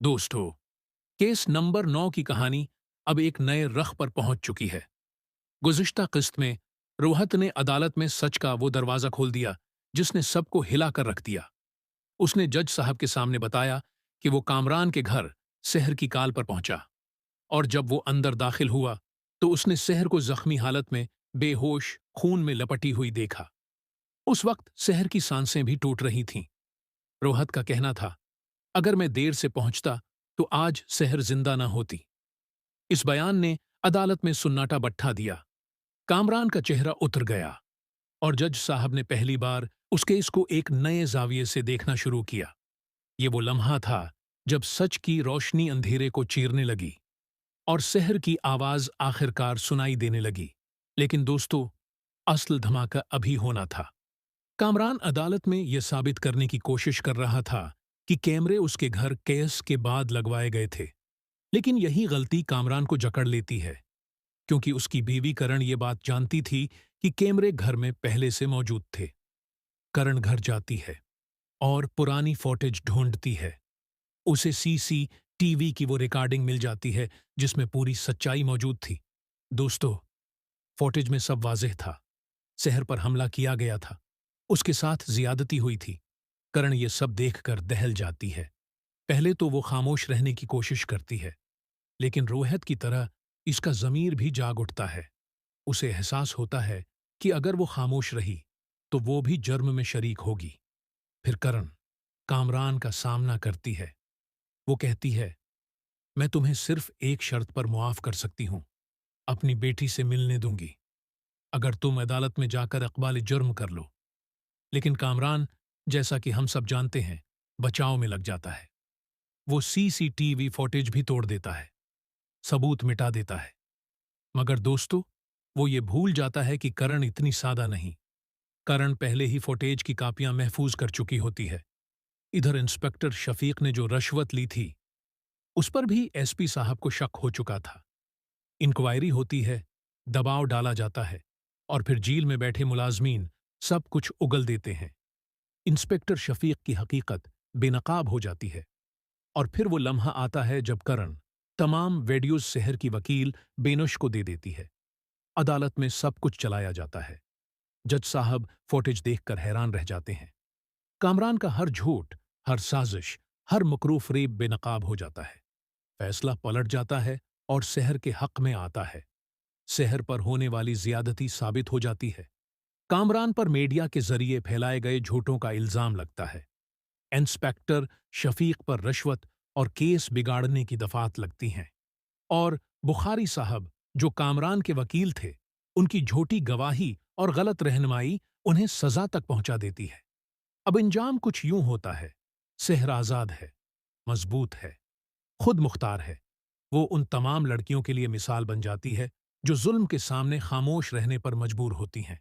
दोस्तों, case number 9 की कहानी अब एक नए रख पर पहुंच चुकी है। गुज़िश्ता किस्त में रोहत ने अदालत में सच का वो दरवाजा खोल दिया जिसने सबको हिला कर रख दिया। उसने जज साहब के सामने बताया कि वो कामरान के घर शहर की काल पर पहुंचा, और जब वो अंदर दाखिल हुआ तो उसने शहर को जख्मी हालत में बेहोश खून में लपटी हुई देखा। उस वक्त शहर की सांसें भी टूट रही थीं। रोहत का कहना था, अगर मैं देर से पहुंचता तो आज शहर जिंदा न होती। इस बयान ने अदालत में सुन्नाटा बट्ठा दिया। कामरान का चेहरा उतर गया और जज साहब ने पहली बार उस केस को एक नए जाविये से देखना शुरू किया। ये वो लम्हा था जब सच की रोशनी अंधेरे को चीरने लगी और शहर की आवाज आखिरकार सुनाई देने लगी। लेकिन दोस्तों, असल धमाका अभी होना था। कामरान अदालत में यह साबित करने की कोशिश कर रहा था कि कैमरे उसके घर केस के बाद लगवाए गए थे। लेकिन यही गलती कामरान को जकड़ लेती है, क्योंकि उसकी बीवी करण ये बात जानती थी कि कैमरे घर में पहले से मौजूद थे। करण घर जाती है और पुरानी फुटेज ढूंढती है। उसे सीसीटीवी की वो रिकॉर्डिंग मिल जाती है जिसमें पूरी सच्चाई मौजूद थी। दोस्तों, फुटेज में सब वाज़ेह था। शहर पर हमला किया गया था, उसके साथ ज्यादती हुई थी। करण ये सब देखकर दहल जाती है। पहले तो वो खामोश रहने की कोशिश करती है, लेकिन रोहित की तरह इसका ज़मीर भी जाग उठता है। उसे एहसास होता है कि अगर वो खामोश रही तो वो भी जुर्म में शरीक होगी। फिर करण कामरान का सामना करती है। वो कहती है, मैं तुम्हें सिर्फ एक शर्त पर मुआफ कर सकती हूं, अपनी बेटी से मिलने दूंगी अगर तुम अदालत में जाकर इकबाल जुर्म कर लो। लेकिन कामरान, जैसा कि हम सब जानते हैं, बचाव में लग जाता है। वो सीसीटीवी फुटेज भी तोड़ देता है, सबूत मिटा देता है। मगर दोस्तों, वो ये भूल जाता है कि करण इतनी सादा नहीं। करण पहले ही फुटेज की कापियां महफूज कर चुकी होती है। इधर इंस्पेक्टर शफीक ने जो रश्वत ली थी, उस पर भी एसपी साहब को शक हो चुका था। इंक्वायरी होती है, दबाव डाला जाता है, और फिर जेल में बैठे मुलाजमीन सब कुछ उगल देते हैं। इंस्पेक्टर शफीक की हकीकत बेनकाब हो जाती है। और फिर वो लम्हा आता है जब करण तमाम वीडियोज शहर की वकील बेनुश को दे देती है। अदालत में सब कुछ चलाया जाता है। जज साहब फुटेज देखकर हैरान रह जाते हैं। कामरान का हर झूठ, हर साजिश, हर मकरू फरेब बेनकाब हो जाता है। फैसला पलट जाता है और शहर के हक में आता है। शहर पर होने वाली ज्यादती साबित हो जाती है। कामरान पर मीडिया के जरिए फैलाए गए झूठों का इल्जाम लगता है। इंस्पेक्टर शफीक पर रिश्वत और केस बिगाड़ने की दफात लगती हैं। और बुखारी साहब, जो कामरान के वकील थे, उनकी झूठी गवाही और गलत रहनुमाई उन्हें सजा तक पहुंचा देती है। अब इंजाम कुछ यूं होता है, शहर आजाद है, मजबूत है, खुद मुख्तार है। वो उन तमाम लड़कियों के लिए मिसाल बन जाती है जो जुल्म के सामने खामोश रहने पर मजबूर होती हैं।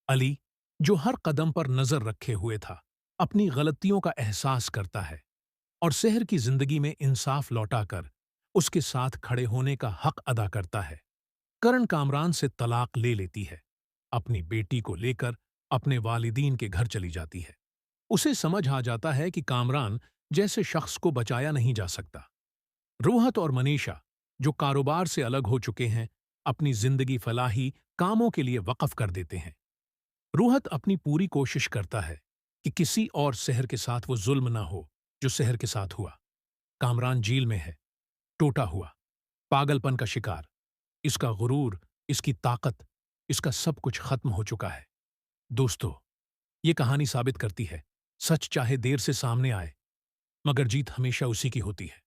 अली, जो हर कदम पर नजर रखे हुए था, अपनी गलतियों का एहसास करता है और शहर की जिंदगी में इंसाफ लौटाकर उसके साथ खड़े होने का हक अदा करता है। करण कामरान से तलाक ले लेती है। अपनी बेटी को लेकर अपने वालिदीन के घर चली जाती है। उसे समझ आ जाता है कि कामरान जैसे शख्स को बचाया नहीं जा सकता। रोहत और मनीषा, जो कारोबार से अलग हो चुके हैं, अपनी जिंदगी फलाही कामों के लिए वक्फ कर देते हैं। रोहत अपनी पूरी कोशिश करता है कि किसी और शहर के साथ वो जुल्म ना हो जो शहर के साथ हुआ। कामरान जेल में है, टूटा हुआ, पागलपन का शिकार। इसका गुरूर, इसकी ताकत, इसका सब कुछ खत्म हो चुका है। दोस्तों, ये कहानी साबित करती है, सच चाहे देर से सामने आए, मगर जीत हमेशा उसी की होती है।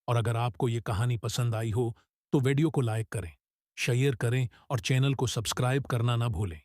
और अगर आपको ये कहानी पसंद आई हो तो वीडियो को लाइक करें, शेयर करें और चैनल को सब्सक्राइब करना ना भूलें।